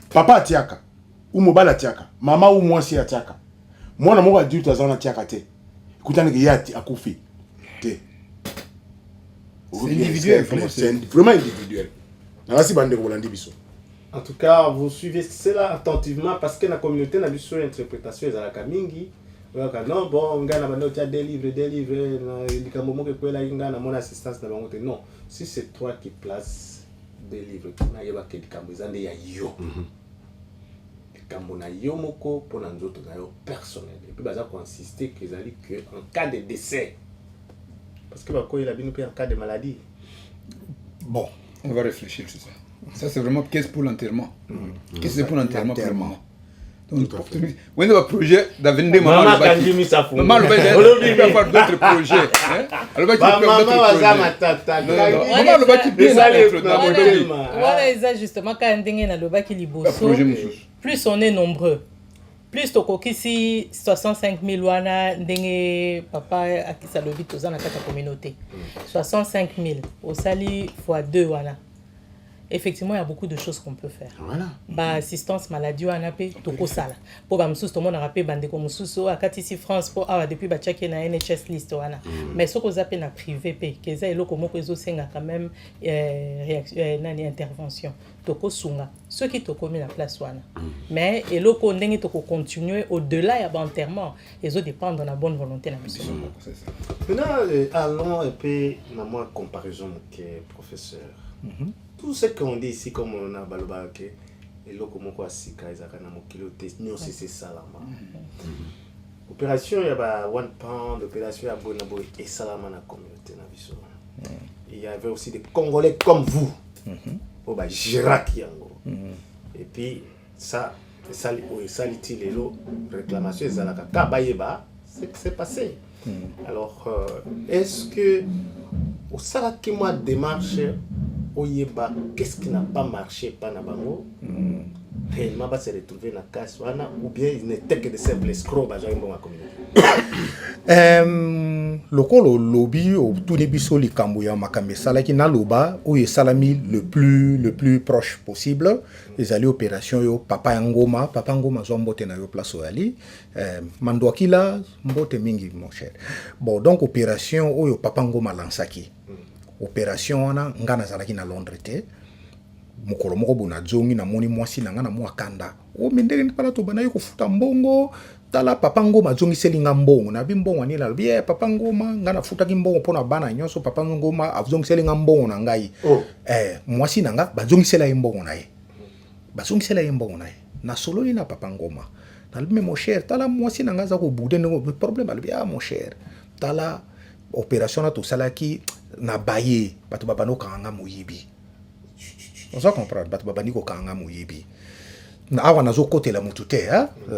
papa atiaka ou mobala atiaka mama ou mwasi atiaka mwana moko adulte azana atiaka te ekutani ke ye akufi te c'est individuel, c'est vraiment individuel. En tout cas, vous suivez cela attentivement parce que la communauté n'a pas sur interprétation de la Kamingi. Non, bon, on a délivre, mon assistance. Non, si c'est toi qui places des livres, il y a des yo. Pour nous autres, personnel. Et puis, ça consiste qu'en cas de décès, parce que il a bien en cas de maladie. Bon, on va réfléchir sur ça. Ça, c'est vraiment qu'est-ce pour l'enterrement. Qu'est-ce que c'est pour l'enterrement pour le moment. Donc, on a un projet d'avenir. Maman, quand j'ai mis ça pour maman, il va faire d'autres projets. Alors, voilà, justement, quand on est dans le bac, il plus on est nombreux. Plus to kokisi 65 000 wana ndenge papa akisa lobi toza na kata communauté 65 000 au sali fois 2 wana. Effectivement, il y a beaucoup de choses qu'on peut faire. Voilà. Bah assistance maladie wana pe toko sala. Po ba msusu to mona rapé bande ko msusu akati si France po awa depuis ba check na NHS list wana. Mais ce ko zape na privé pe keza eloko moko ezo senga quand même réaction nani intervention. Toko sunga ceux qui toko mis la place wana. Mais eloko ndenge toko continuer au-delà ya ba enterrement, ezo dépendre de la bonne volonté na monsieur. C'est ça. Maintenant allons un peu na moi comparaison que professeur. Tout ce qu'on dit ici, comme on a baloba, et là, comme on a sika, ils ont un kilo de non, c'est ça là. Opération, il y a one pound, opération, il y a bonabo et salama dans la communauté. Il y avait aussi des Congolais comme vous, au bas Girac Yango. Et puis ça, il les lots réclamation, ils ont la kabayeba, c'est passé. Alors, est-ce que au salaki moi démarche Oyeba, qu'est-ce qui n'a pas marché pas na bango réellement va se retrouver na casse ou bien il n'était que de simples escrocs dans la communauté. Lokolo lobby au tout début sur les Kambuya Makambe Salaki na loba où est salami le plus proche possible. Les alliés opération yo papa ngoma zombote na yo place au ali mandoakila mbote mingi mon cher. Bon donc opération où yo papa ngoma lansaki. Opération wana ngana zalaki na Londres te mukolo moko bona zongi na moni mwasi na ngana mwa kanda o mindenge pala to bana yiko futa mbongo tala papa ngoma zongi selinga mbongo na bimbongo ni la bien papa ngoma ngana futa ki mbongo pona bana nyonso papa ngoma avzongi selinga mbongo na ngai mwasi na nga bazongi sela mbongo na ye bazongi sela mbongo na ye na solo ni na papa ngoma na lui mon cher tala mwasi na nga za ko bude no problème al bien mon cher tala opération na to salaki na baye bato babano kanga moyibi on va comprendre bato babani ko kanga moyibi na awa nazo côté la mutu te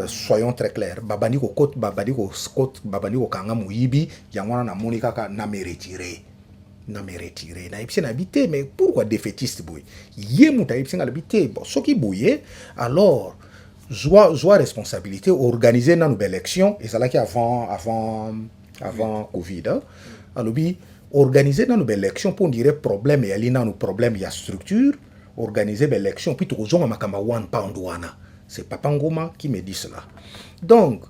soyons très clairs babani ko côté babani ko kanga moyibi yangwana na monika ka na me retirer na ipsi na habité mais pourquoi défaitiste boy ye muta ipsi na habité bon soki boye alors joie responsabilité organiser na nouvelle élection et ça là qui avant Covid alobi organiser dans nos élections pour dire problème et aller dans nos problèmes il y a structure organiser l'élection puis tout zonga makamba one pound wana c'est papa ngoma qui me dit cela donc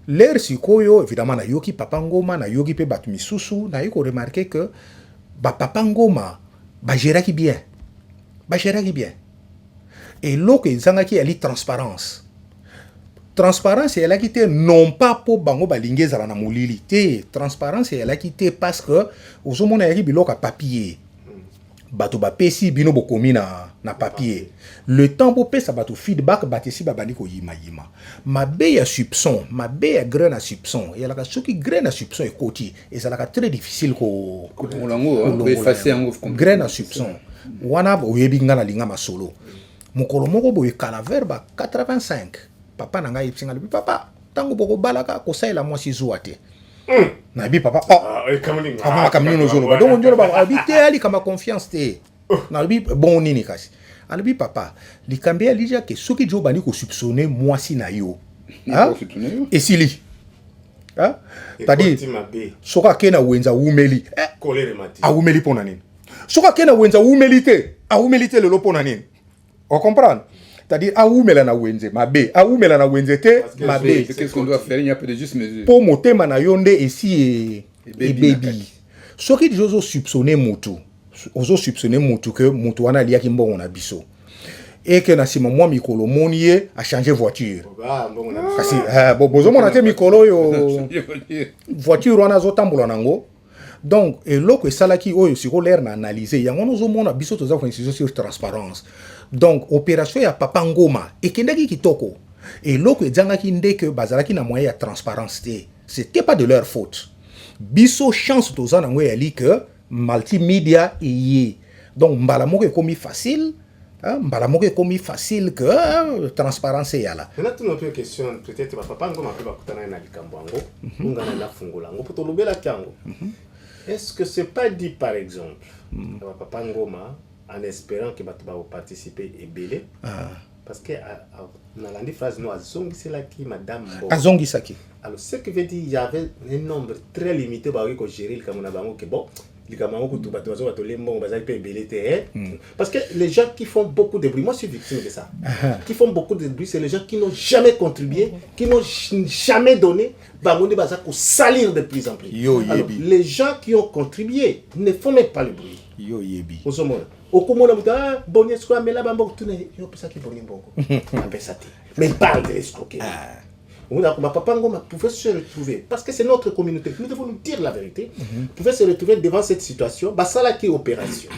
l'air sikoyo évidemment na yoki papa ngoma na yoki pe bat misusu na yiko remarquer que ba papa ngoma ba géraki bien et l'autre zanga qui ali transparence elle a quitté non pas pour bango balingue zala na molili te transparence elle a quitté parce que aux mona yaki biloka papier bato ba pesi bino bokomi na papier le temps pour pesa bato feedback batesi babani ko yima mabe ya soupçon mabe ya grain à soupçon et la soki grain à soupçon et koti et ça la très difficile ko effacer en grain à soupçon wana oyebi ngana linga masolo mokolo moko boye kala verba 85 papa nanga yipsinga le papa tango boko balaka ko saila mwasi zuwa te na bi papa kamni no zolo ba donc ndolo ba habité ali kama confiance te na bi bon nini kasi ali bi papa likambe ali ja ke soki jo bani ko soupçonner mwasi na yo et sili c'est-à-dire soka kena wenza umeli awumeli pona nini soka kena wenza umeli te lelo pona nini on comprend c'est-à-dire awumela na wenze mabe awumela na wenze te mabe qu'est-ce qu'on doit faire il y a un peu de juste mesure po motema na yonde esi et baby soki jozo soupçonner mutu que mutu wana liaki mbongo na biso et que na sima moi mikolo monier a changé voiture kasi bozo mona te mikolo yo voiture wana zo tambola nango donc eloko esalaki oyo siko l'air na analyser yango nozo mona biso toza ko institution sur transparence donc opération ya Papa Ngoma ekendaki kitoko eloko ezangaki ndeke bazalaki na moyen ya transparence te c'était pas de leur faute biso chance toza nango yali que multimédia y donc mbala moko ekomi facile que transparence yala. Maintenant une autre question peut-être Papa Ngoma peut bakutana na likambo yango ngana la fungola ngo poto lobela kango. Est-ce que c'est pas dit par exemple Papa Ngoma en espérant que bato ba participer et belé parce que dans la phrase no azongisi la ki madame Mbo azongisa ki alors ce qui veut dire il y avait un nombre très limité ba ko gérer le kamona bango que bon parce que les gens qui font beaucoup de bruit, moi je suis victime de ça, qui font beaucoup de bruit, c'est les gens qui n'ont jamais contribué, qui n'ont jamais donné, pour salir de plus en plus. Alors, les gens qui ont contribué ne font même pas le bruit. Mais parle de l'escroquerie. Papa Ngoma pouvait se retrouver, parce que c'est notre communauté, nous devons nous dire la vérité, pouvait se retrouver devant cette situation, basala qui opération.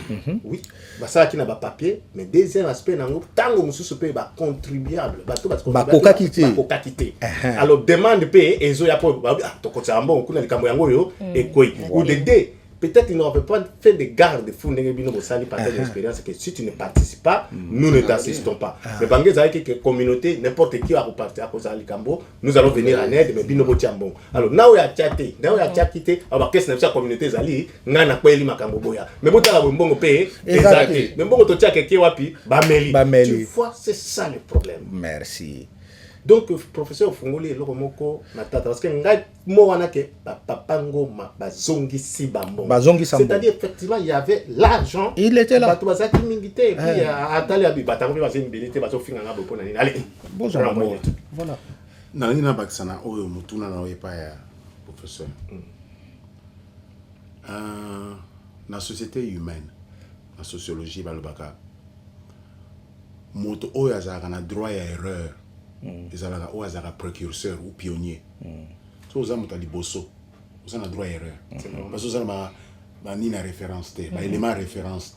Oui, basala qui n'a pas papier, mais deuxième aspect, tango mususu pe ba contribuable, ba koka kité. Alors demande paye ezo ya po to kotsa mbongo kuna likambo yango yo ekoi ou de deux. Peut-être qu'ils n'auraient pas fait de garde-fous, partage d'expérience que si tu ne participes pas, nous ne t'assistons pas. Mais Bangé Zaki, que communauté, n'importe qui va repartir à cause de l'Ikambo, nous allons venir en aide, mais Binobo Tiambon. Alors, là où il y a tchaté, là où il y a tchaté, alors qu'est-ce que la communauté Zali, n'a pas eu Makambo Boya. Mais bon, tu as un bon pays, exact. Mais bon, tu as quelqu'un wapi, Bameli. Tu vois, c'est ça le problème. Merci. Donc, professeur Fungoli, le remoko, parce que moi, Papa Ngoma, c'est-à-dire, effectivement, il y avait l'argent. Il était là. Allez, voilà. Nalina Baksana, Oyo Mutuna na Oepaya, professeur. La société humaine, la sociologie, Balobaka, Moto Oyazaka na droit à erreur. Ils ont un précurseur ou pionnier. Si vous avez un liboso, vous avez un droit à erreur. Parce que vous avez une référence, un élément référence.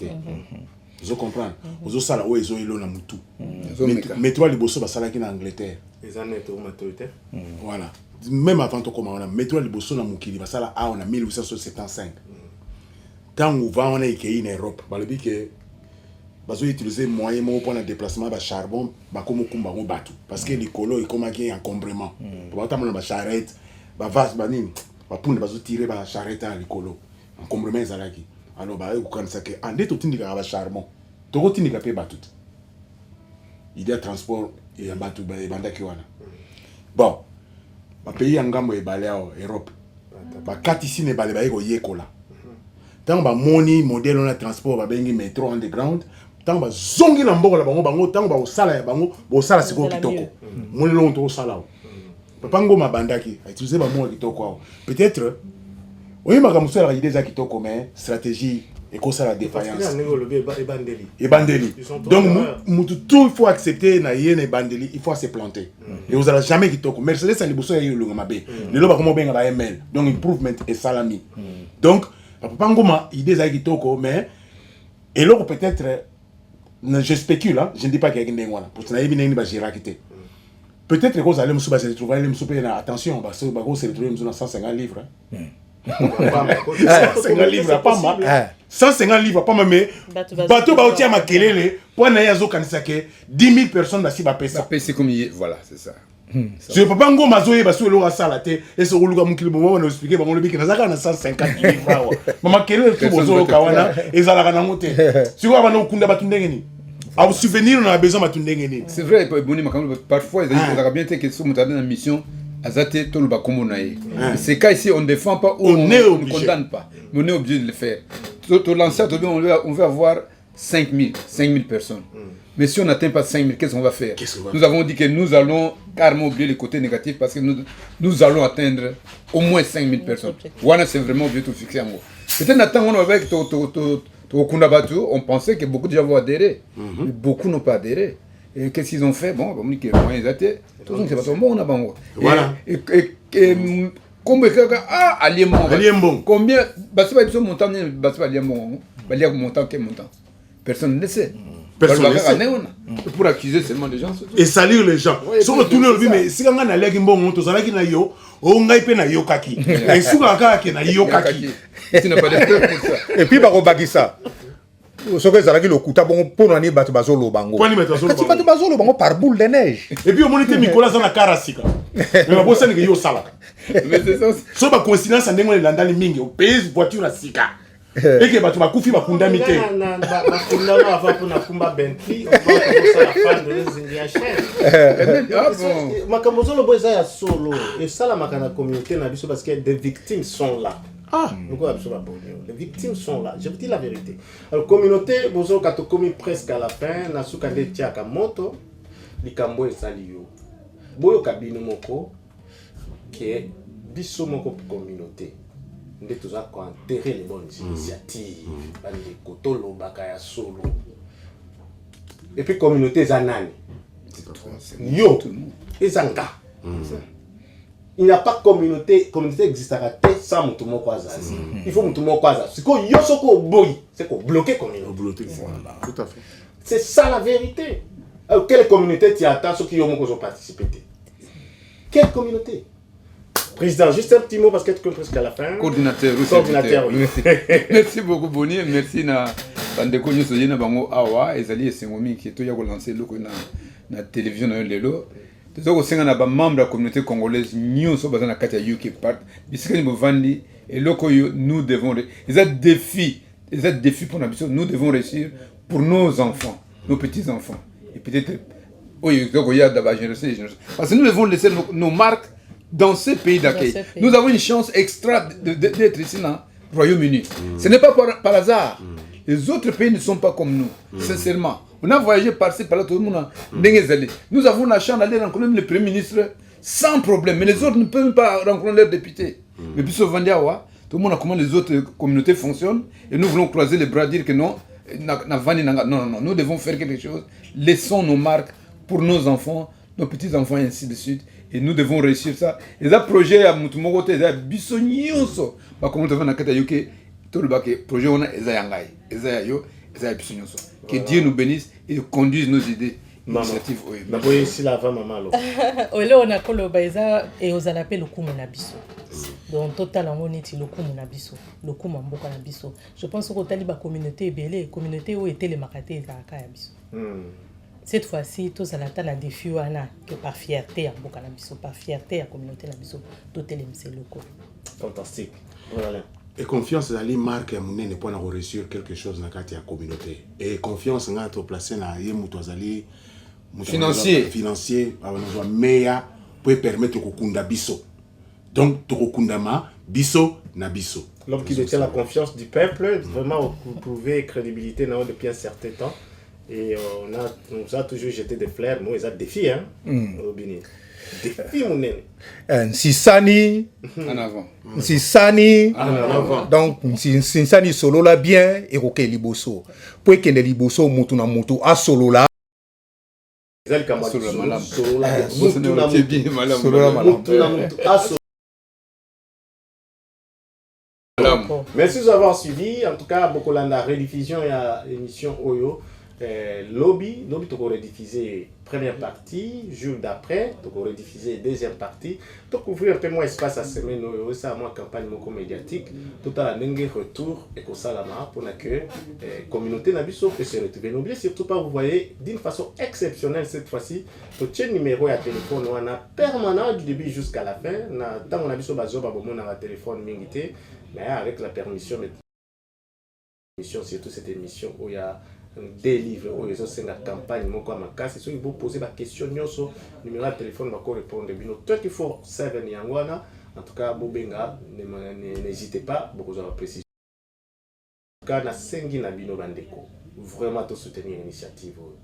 Vous comprenez? Vous avez un élément référence. Mais toi, liboso, c'est en Angleterre. Les années de maturité. Voilà. Même avant de commencer, mais toi, liboso, c'est en 1875. Quand on va en Europe, bazo utiliser moyen pour le déplacement de charbon comme bateau parce que les colos est comme un encombrement pour attendre la charrette ba vase banine ba pour bazo tirer ba charrette à l'écolo encombrement ezalaki alors ba ko kanisa que ande to tindika ba charbon to tindika pe bateau idée transport et bateau ba bandaki wana bon ba pays ngambo e baleo Europe ba katisi ne bale ba ko yekola tant ba moni modèle on transport ba bengi métro underground tant ba zongi na mboko la bango tant ba osala ya bango bo sala siko kitoko moni long to osala Papa Ngoma bandaki a utilisé ba mo kitoko peut-être oui makamuso la idée za kitoko mais stratégie et quoi ça la défaillance et bandeli donc tout il faut accepter na yene bandeli il faut se planter et vous allez jamais kitoko Mercedes ali boso ya yulu mabe le loba comme benga ba ML donc improvement et salami donc Papa Ngoma idée za kitoko mais et là peut-être je spécule, hein? Je ne dis pas qu'il y a quelqu'un pour que vous peut-être que vous allez me retrouver, attention, parce que vous allez retrouver 150 livres. 150 livres, pas mal. 150 livres, pas mal, mais bateau va au ma kelele, pour n'aller à Zokanisake, 10 000 personnes va s'y battre. C'est comme voilà, c'est ça. Je peux pas ngoma zoye ba sur l'ora sala te et ce ruluka mukili bon on expliquer ba ngolo biki na zaka na 150 livres mama kelele tout bozo kawana ezala na ngote si wa bana ukunda batundenge ni au souvenir on a besoin batundenge ni c'est vrai boni makambo parfois ils ont bien été que sont montés dans mission Azate tout le bakombo naïe. Ces cas ici, on ne défend pas ou On est ne obligé. condamne pas. Mais on est obligé de le faire. Tout l'ancien, on veut avoir 5000 personnes. Mais si on n'atteint pas 5000, qu'est-ce qu'on va faire? Nous avons dit que nous allons carrément oublier les côtés négatifs parce que nous allons atteindre au moins 5000 personnes. Voilà, c'est vraiment obligé de fixer en haut. Peut-être qu'on avec on pensait que beaucoup de gens vont adhérer. Mais beaucoup n'ont pas adhéré. Et qu'est-ce qu'ils ont fait? Bon, on dit que les moyens étaient. Tout le monde c'est pas bon, on a bon. Voilà. Combien ah Aliembo. Combien parce que ce montant parce que Aliembo montant quel montant personne ne sait. Personne ne sait. Pour accuser seulement les gens. Et salir les gens. Ouais, Sur le tourner le mais si on a legi mbongo to zalaki na yo, on ngai pe na yo kaki. Et suka kaka na yo kaki. Tu n'as pas de preuve pour ça. Et puis bakobakisa soki ezalaki lokuta bongo mpona nini bato bazoloba ngo Poni bato bazoloba kasi bato bazoloba ngo par boule de neige. Et puis on était Nicolas na karasika. Mais ba bossa ni yo salaka. Mais c'est ça. So ba coïncidence ndengo le landali mingi, o pays voiture na sika. Et que bato bakufi bakunda mite. bakundano avant mpona kumba Bentley okosala fan de zingia chaîne makambo ozoloba eza ya solo esalamaka na communauté na biso parce que des victimes sont là. Les victimes sont là, je vous dis la vérité. Alors, communauté, bozo kato komi presque à la fin, na suka de tiaka moto, likambo esali yo. Boyo kabino moko, ke biso moko communauté. Nde toza ko enterrer les bonnes initiatives, bande kotolo bakaya solo. Et puis communauté zanani. Yo, ezanga. Il n'y a pas de communauté existe sans Mutumo Kwazazi. Il faut Mutumo Kwazazi. C'est qu'on yosoko boy, c'est qu'on bloque communauté. Tout à fait. C'est ça la vérité. Alors, quelle communauté tu attends ceux qui ont participé? Quelle communauté? Président, juste un petit mot parce que tu presque à la fin. Coordinateur, oui. Merci beaucoup Boni, merci na bandeko nyoso yena bango awa ezali esengomi ki to ya ko lancer loko na télévision na lelo. Tozo senga na ba membre de la communauté congolaise nyonso bazana kati ya UK part bisika ni bovandi et loko yo nous devons les défis pour nous devons réussir pour nos enfants, nos petits enfants et peut-être oui il y a d'abord génération parce que nous devons laisser nos marques dans ces pays d'accueil. Nous avons une chance extra d'être ici dans le Royaume-Uni. Ce n'est pas par hasard. Les autres pays ne sont pas comme nous, sincèrement. On a voyagé par-ci, par-là, tout le monde a... Nous avons la chance d'aller rencontrer le Premier ministre sans problème, mais les autres ne peuvent pas rencontrer leurs députés. Mais puis, tout le monde a comment les autres communautés fonctionnent, et nous voulons croiser les bras, dire que non, non, nous devons faire quelque chose. Laissons nos marques pour nos enfants, nos petits-enfants, et ainsi de suite. Et nous devons réussir ça. Et ça, projet à Mutumogote, c'est Bissonioso. Comme on a dit, tout le projet, on a Ezayo, que Dieu nous bénisse et conduise nos idées. Initiatives. Ici, la femme, maman. On a Kolobaïza et aux alapés le coup Monabiso. Donc, total, on est le coup Monabiso. Le coup Mamboka Nabiso. Je pense que la communauté est belle, communauté où était les makatés à Kayabiso. Cette fois-ci, tous à la table défi que par fierté à Boka Nabiso, par fierté à la communauté Nabiso, tout est les locaux. Fantastique. Voilà. Et confiance dans les marques à mon n'est pas réussir quelque chose dans la communauté. Et confiance dans notre place na yemutozali financier nous meilleur pour permettre que kunda biso. Donc tokundama biso na biso. L'homme qui détient la confiance du peuple, vraiment prouvé crédibilité depuis un certain temps. Et on nous a toujours jeté des fleurs, nous ils ont des défis hein. Défi mon nene. Nsisani en avant. Nsisani en avant. Donc Nsisani solo la bien et roké liboso. Pour que les liboso mutu na mutu a solo la. Solo la merci d'avoir suivi. En tout cas, beaucoup la rediffusion et l'émission Oyo. Lobby tu peux rediffuser première partie, jour d'après, tu peux rediffuser deuxième partie, tu peux ouvrir un peu moins espace à semaine, ça moi campagne médiatique, tout à la retour et que ça là pour que la communauté n'abisso peut se retrouver. N'oubliez surtout pas, vous voyez, d'une façon exceptionnelle cette fois-ci, tu as un numéro à téléphone, on a permanent du début jusqu'à la fin, dans mon abisso bazo babomon na téléphone mingité, mais avec la permission surtout cette émission où il y a des livres oyo ezosenga campagne moko ya makasi soki boposer baquestion nyonso numéro ya telefone bakorépondre bino 24/7 yango wana en tout cas bobenga n'hésitez pas bokozwa baprécision en tout cas nasengi na bino bandeko vraiment to soutenir initiative oyo